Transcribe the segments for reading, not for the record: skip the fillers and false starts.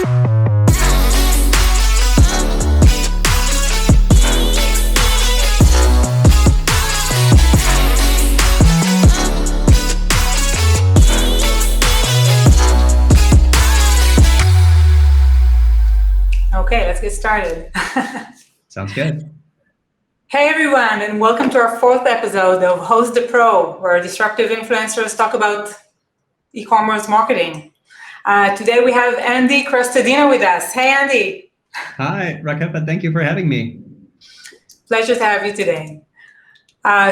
Okay, let's get started. Sounds good. Hey everyone, and welcome to our fourth episode of Host the Pro, where disruptive influencers talk about e-commerce marketing. Today we have Andy Crestodina with us. Hey Andy. Hi, Rakefet. Thank you for having me. Pleasure to have you today.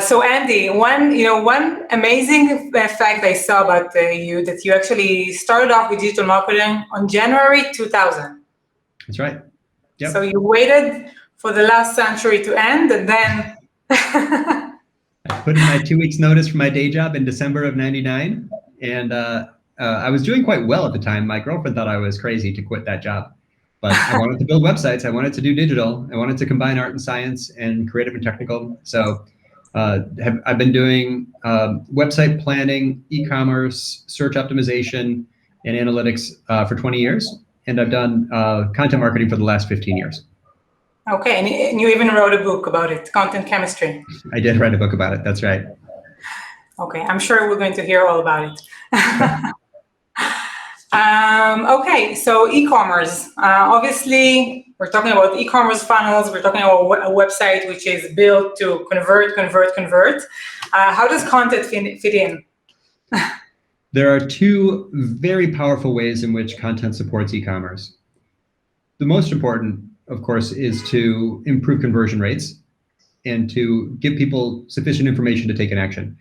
So Andy, one amazing fact I saw about you, that you actually started off with digital marketing on January 2000. That's right. Yep. So you waited for the last century to end, and then I put in my 2 weeks notice for my day job in December of '99, and I was doing quite well at the time. My girlfriend thought I was crazy to quit that job, but I wanted to build websites. I wanted to do digital. I wanted to combine art and science and creative and technical. So I've been doing website planning, e-commerce, search optimization, and analytics for 20 years. And I've done content marketing for the last 15 years. Okay, and you even wrote a book about it, Content Chemistry. I did write a book about it, that's right. Okay, I'm sure we're going to hear all about it. Okay, so e-commerce. Obviously, we're talking about e-commerce funnels. We're talking about a website which is built to convert. How does content fit in? There are two very powerful ways in which content supports e-commerce. The most important, of course, is to improve conversion rates and to give people sufficient information to take an action.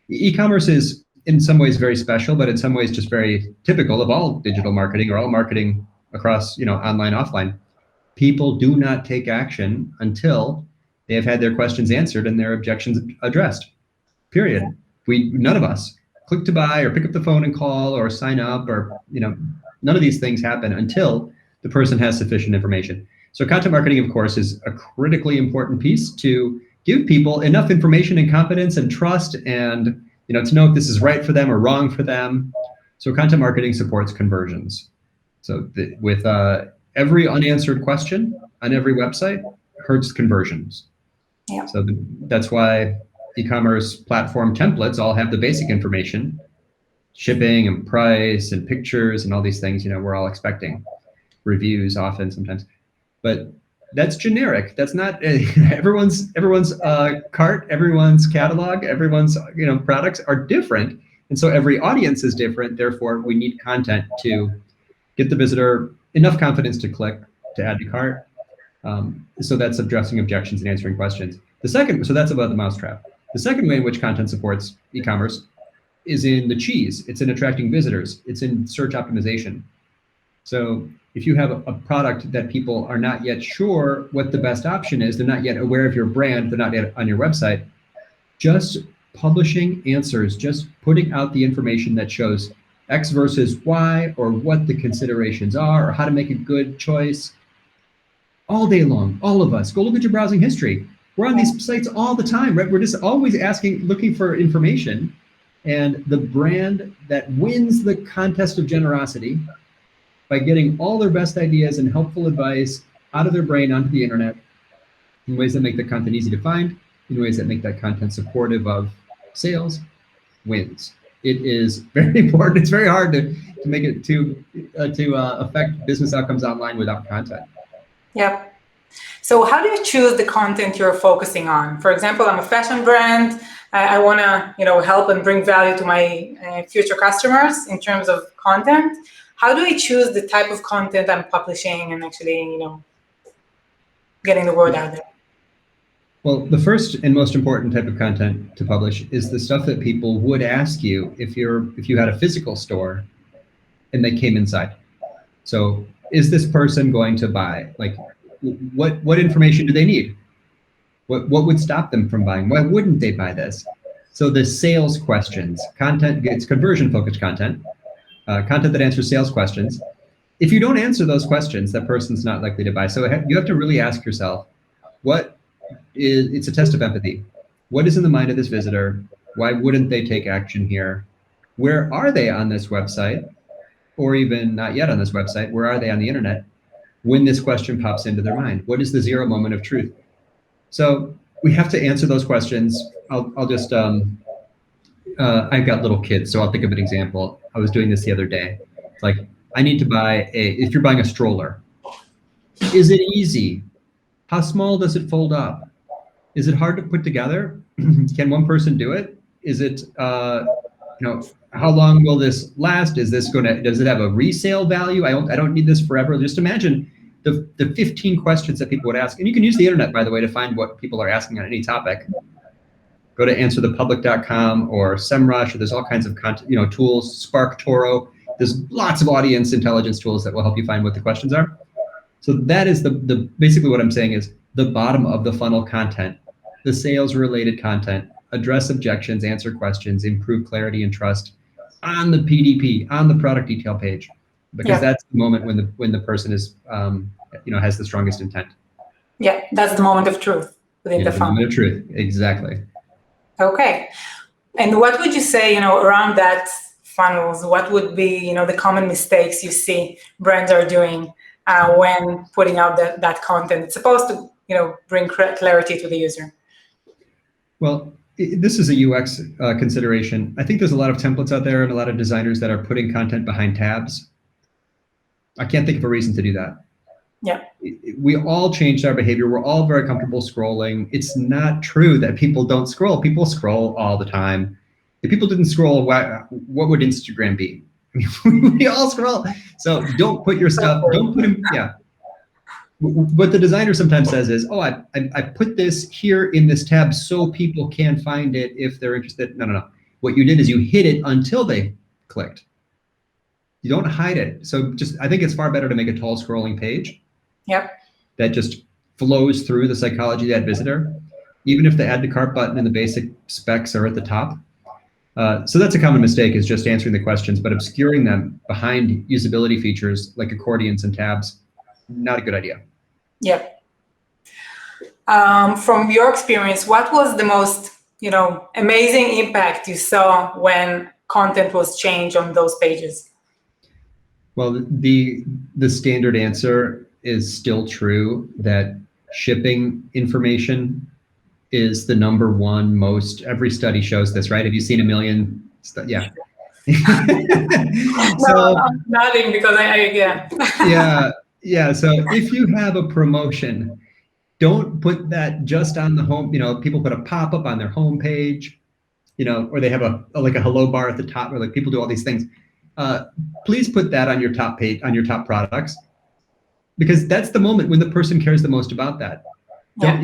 E-commerce is in some ways very special, but in some ways just very typical of all digital marketing or all marketing across, online, offline. People do not take action until they have had their questions answered and their objections addressed, period. None of us click to buy or pick up the phone and call or sign up or, none of these things happen until the person has sufficient information. So content marketing, of course, is a critically important piece to give people enough information and confidence and trust and, to know if this is right for them or wrong for them. So content marketing supports conversions. So with every unanswered question on every website hurts conversions. Yeah. So that's why e-commerce platform templates all have the basic information, shipping and price and pictures and all these things, we're all expecting. Reviews often, sometimes. But that's generic. That's not everyone's cart, everyone's catalog, everyone's products are different. And so every audience is different. Therefore, we need content to get the visitor enough confidence to click, to add to cart. So that's addressing objections and answering questions. So that's about the mousetrap. The second way in which content supports e-commerce is in the cheese. It's in attracting visitors. It's in search optimization. So if you have a product that people are not yet sure what the best option is, they're not yet aware of your brand, they're not yet on your website, just publishing answers, just putting out the information that shows X versus Y, or what the considerations are, or how to make a good choice. All day long, all of us, go look at your browsing history. We're on these sites all the time, right? We're just always looking for information. And the brand that wins the contest of generosity by getting all their best ideas and helpful advice out of their brain onto the internet in ways that make the content easy to find, in ways that make that content supportive of sales, wins. It is very important. It's very hard to make it to affect business outcomes online without content. Yep. So how do you choose the content you're focusing on? For example, I'm a fashion brand. I want to, help and bring value to my future customers in terms of content. How do I choose the type of content I'm publishing and actually, getting the word out there? Well, the first and most important type of content to publish is the stuff that people would ask you if you had a physical store and they came inside. So is this person going to buy? Like, what information do they need? What would stop them from buying? Why wouldn't they buy this? So the sales questions, content gets conversion-focused content, content that answers sales questions. If you don't answer those questions, that person's not likely to buy. So you have to really ask yourself, it's a test of empathy. What is in the mind of this visitor? Why wouldn't they take action here? Where are they on this website? or even not yet on this website, where are they on the internet, when this question pops into their mind? What is the zero moment of truth? So we have to answer those questions. I'll just, I've got little kids, so I'll think of an example. I was doing this the other day. It's like, I need to buy if you're buying a stroller, is it easy? How small does it fold up? Is it hard to put together? Can one person do it? Is it, how long will this last? Is this does it have a resale value? I don't need this forever. Just imagine the 15 questions that people would ask. And you can use the internet, by the way, to find what people are asking on any topic. Go to answerthepublic.com or SEMrush, or there's all kinds of content, tools, Spark, Toro. There's lots of audience intelligence tools that will help you find what the questions are. So that is the basically what I'm saying is the bottom of the funnel content, the sales related content, address objections, answer questions, improve clarity and trust on the PDP, on the product detail page, because that's the moment when the person is, has the strongest intent. Yeah, that's the moment of truth within the funnel. Moment of truth, exactly. Okay. And what would you say, around that funnels, what would be, the common mistakes you see brands are doing when putting out that content? It's supposed to, bring clarity to the user. Well, this is a UX consideration. I think there's a lot of templates out there and a lot of designers that are putting content behind tabs. I can't think of a reason to do that. Yeah. We all changed our behavior. We're all very comfortable scrolling. It's not true that people don't scroll. People scroll all the time. If people didn't scroll, what would Instagram be? We all scroll. So don't put your stuff, don't put them, What the designer sometimes says is, oh, I put this here in this tab so people can find it if they're interested. No. What you did is you hid it until they clicked. You don't hide it. So I think it's far better to make a tall scrolling page. Yep. That just flows through the psychology of that visitor, even if the add to cart button and the basic specs are at the top. So that's a common mistake, is just answering the questions, but obscuring them behind usability features like accordions and tabs, not a good idea. Yep. From your experience, what was the most, amazing impact you saw when content was changed on those pages? Well, the standard answer is still true, that shipping information is the number one most, every study shows this, right? Have you seen a million? Yeah. No, I'm nodding because Yeah. So if you have a promotion, don't put that just on the home. People put a pop-up on their home page, or they have a hello bar at the top, or people do all these things. Please put that on your top page, on your top products, because that's the moment when the person cares the most about that. Yeah.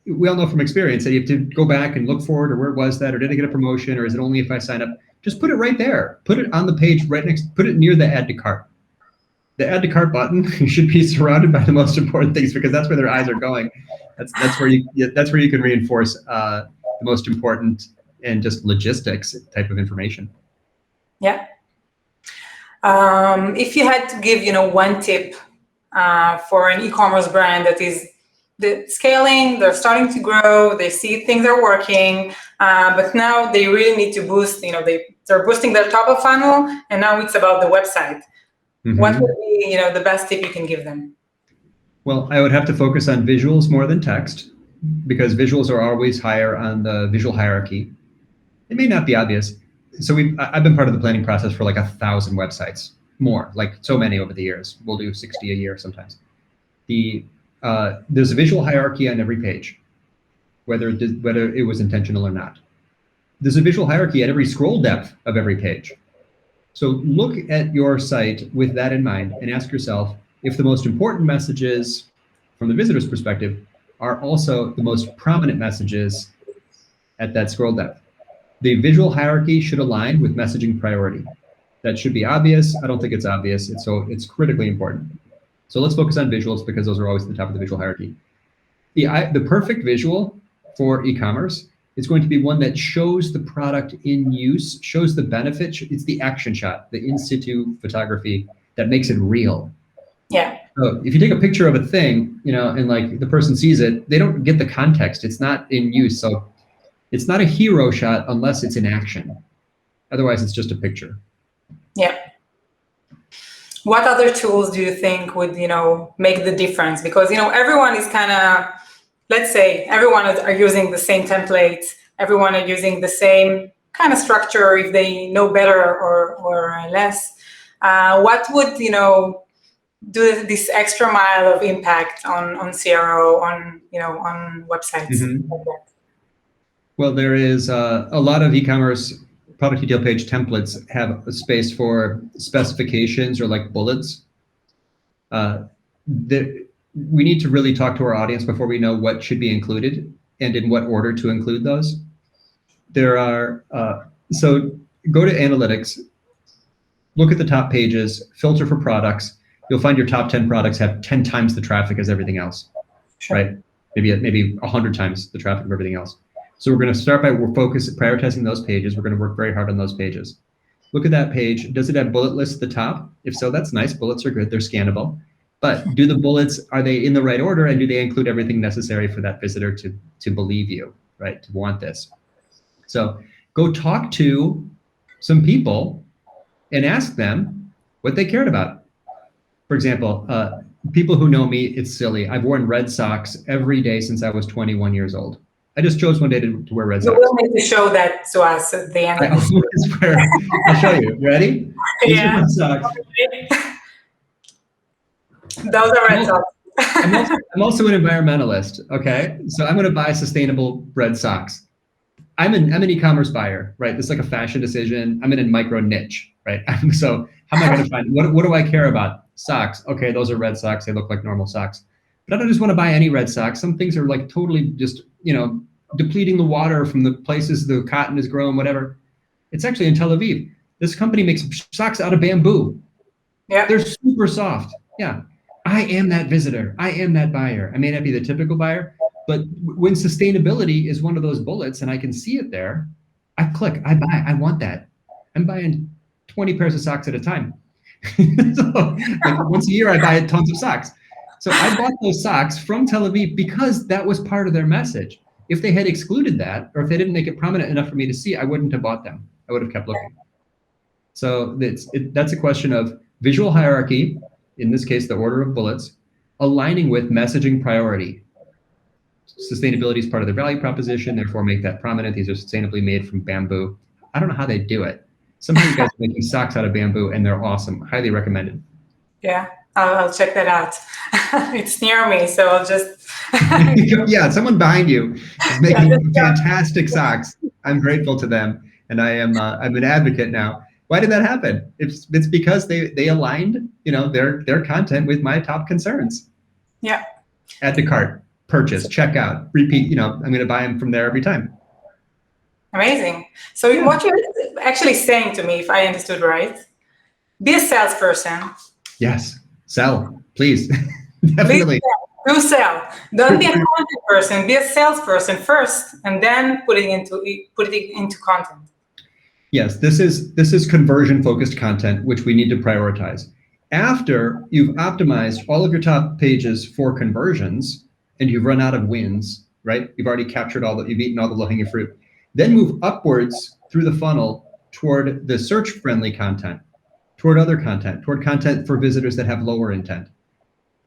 We all know from experience that you have to go back and look for it, or where was that, or did I get a promotion, or is it only if I sign up? Just put it right there. Put it on the page right next, put it near the add to cart. The add to cart button should be surrounded by the most important things, because that's where their eyes are going. That's where you can reinforce the most important and just logistics type of information. Yeah. If you had to give, one tip for an e-commerce brand that is scaling, they're starting to grow, they see things are working, but now they really need to boost, they're boosting their top of funnel, and now it's about the website. Mm-hmm. What would be, the best tip you can give them? Well, I would have to focus on visuals more than text, because visuals are always higher on the visual hierarchy. It may not be obvious. So I've been part of the planning process for like 1,000 websites, more, like so many over the years. We'll do 60 a year sometimes. There's a visual hierarchy on every page, whether it was intentional or not. There's a visual hierarchy at every scroll depth of every page. So look at your site with that in mind and ask yourself if the most important messages from the visitor's perspective are also the most prominent messages at that scroll depth. The visual hierarchy should align with messaging priority. That should be obvious. I don't think it's obvious. It's critically important. So let's focus on visuals, because those are always at the top of the visual hierarchy. The perfect visual for e-commerce is going to be one that shows the product in use, shows the benefit. It's the action shot, the in situ photography that makes it real. Yeah. So if you take a picture of a thing, and like the person sees it, they don't get the context. It's not in use. So it's not a hero shot unless it's in action. Otherwise, it's just a picture. Yeah. What other tools do you think would, make the difference? Because, everyone is kind of, let's say everyone are using the same templates, everyone are using the same kind of structure if they know better or less. What would, do this extra mile of impact on CRO, on websites? Mm-hmm. Well, there is a lot of e-commerce product detail page templates have a space for specifications or like bullets. We need to really talk to our audience before we know what should be included and in what order to include those. There are, so go to analytics, look at the top pages, filter for products. You'll find your top 10 products have 10 times the traffic as everything else, sure. Right? Maybe 100 times the traffic of everything else. So we're going to start by prioritizing those pages. We're going to work very hard on those pages. Look at that page. Does it have bullet lists at the top? If so, that's nice. Bullets are good. They're scannable. But do the bullets, are they in the right order, and do they include everything necessary for that visitor to believe you, right? To want this. So go talk to some people and ask them what they cared about. For example, people who know me, it's silly. I've worn red socks every day since I was 21 years old. I just chose one day to wear red socks. You will need to show that to us at the end of this. I'll show you. Ready? These are red socks. Those are red socks. I'm also an environmentalist, okay? So I'm going to buy sustainable red socks. I'm an e-commerce buyer, right? This is like a fashion decision. I'm in a micro niche, right? So how am I going to find, what do I care about? Socks. Okay, those are red socks. They look like normal socks. But I don't just want to buy any red socks. Some things are like totally just, depleting the water from the places the cotton is grown, whatever. It's actually in Tel Aviv. This company makes socks out of bamboo. Yeah. They're super soft. Yeah. I am that visitor. I am that buyer. I may not be the typical buyer, but when sustainability is one of those bullets and I can see it there, I click, I buy, I want that. I'm buying 20 pairs of socks at a time. So like once a year, I buy tons of socks. So I bought those socks from Tel Aviv because that was part of their message. If they had excluded that, or if they didn't make it prominent enough for me to see, I wouldn't have bought them. I would have kept looking. So that's a question of visual hierarchy, in this case, the order of bullets, aligning with messaging priority. Sustainability is part of their value proposition, therefore make that prominent. These are sustainably made from bamboo. I don't know how they do it. Somehow you guys are making socks out of bamboo and they're awesome. Highly recommended. Yeah, I'll check that out. It's near me, so I'll just... Yeah, someone behind you is making fantastic socks. I'm grateful to them, and I'm an advocate now. Why did that happen? It's because they aligned, their content with my top concerns. Yeah. Add to cart, purchase, checkout, repeat. I'm going to buy them from there every time. Amazing. So what you're actually saying to me, if I understood right, be a salesperson. Yes, sell, please. Definitely. Do sell. Don't be a content person. Be a salesperson first, and then put it into content. Yes, this is conversion-focused content, which we need to prioritize. After you've optimized all of your top pages for conversions, and you've run out of wins, right? You've already captured you've eaten all the low-hanging fruit. Then move upwards through the funnel toward the search-friendly content, toward other content, toward content for visitors that have lower intent.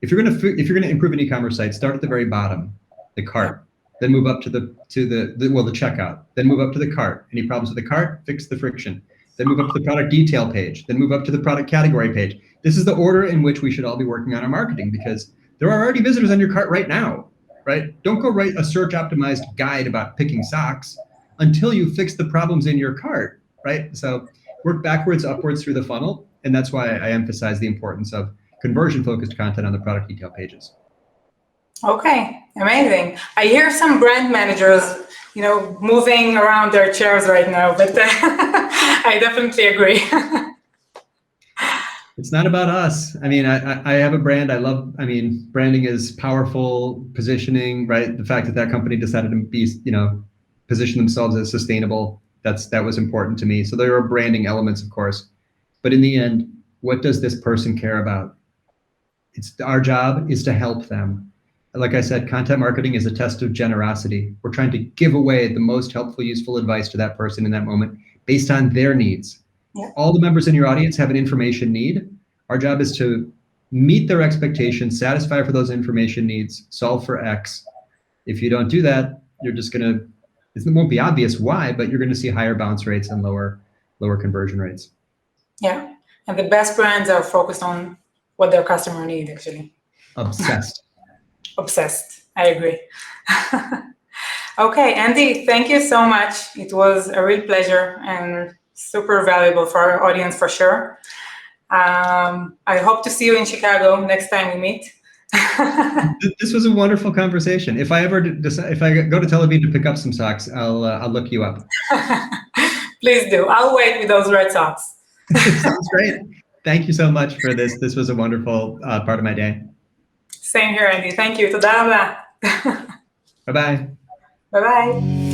If you're gonna improve an e-commerce site, start at the very bottom, the cart, then move up to the checkout, then move up to the cart. Any problems with the cart? Fix the friction. Then move up to the product detail page, then move up to the product category page. This is the order in which we should all be working on our marketing, because there are already visitors on your cart right now, right? Don't go write a search optimized guide about picking socks until you fix the problems in your cart, right? So work backwards, upwards through the funnel. And that's why I emphasize the importance of conversion-focused content on the product detail pages. Okay, amazing. I hear some brand managers, moving around their chairs right now, but I definitely agree. It's not about us. I mean, I have a brand. Branding is powerful positioning, right? The fact that company decided to be, position themselves as sustainable, that was important to me. So there are branding elements, of course, but in the end, what does this person care about? Our job is to help them. Like I said, content marketing is a test of generosity. We're trying to give away the most helpful, useful advice to that person in that moment based on their needs. Yeah. All the members in your audience have an information need. Our job is to meet their expectations, satisfy for those information needs, solve for X. If you don't do that, you're just going to, it won't be obvious why, but you're going to see higher bounce rates and lower conversion rates. Yeah. And the best brands are focused on what their customer needs, actually. Obsessed. Obsessed. I agree. Okay, Andy, thank you so much. It was a real pleasure and super valuable for our audience for sure. I hope to see you in Chicago next time we meet. This was a wonderful conversation. If I ever decide, if I go to Tel Aviv to pick up some socks, I'll look you up. Please do. I'll wait with those red socks. Sounds great. Thank you so much for this. This was a wonderful part of my day. Same here, Andy. Thank you. תודה רבה. Bye-bye. Bye-bye.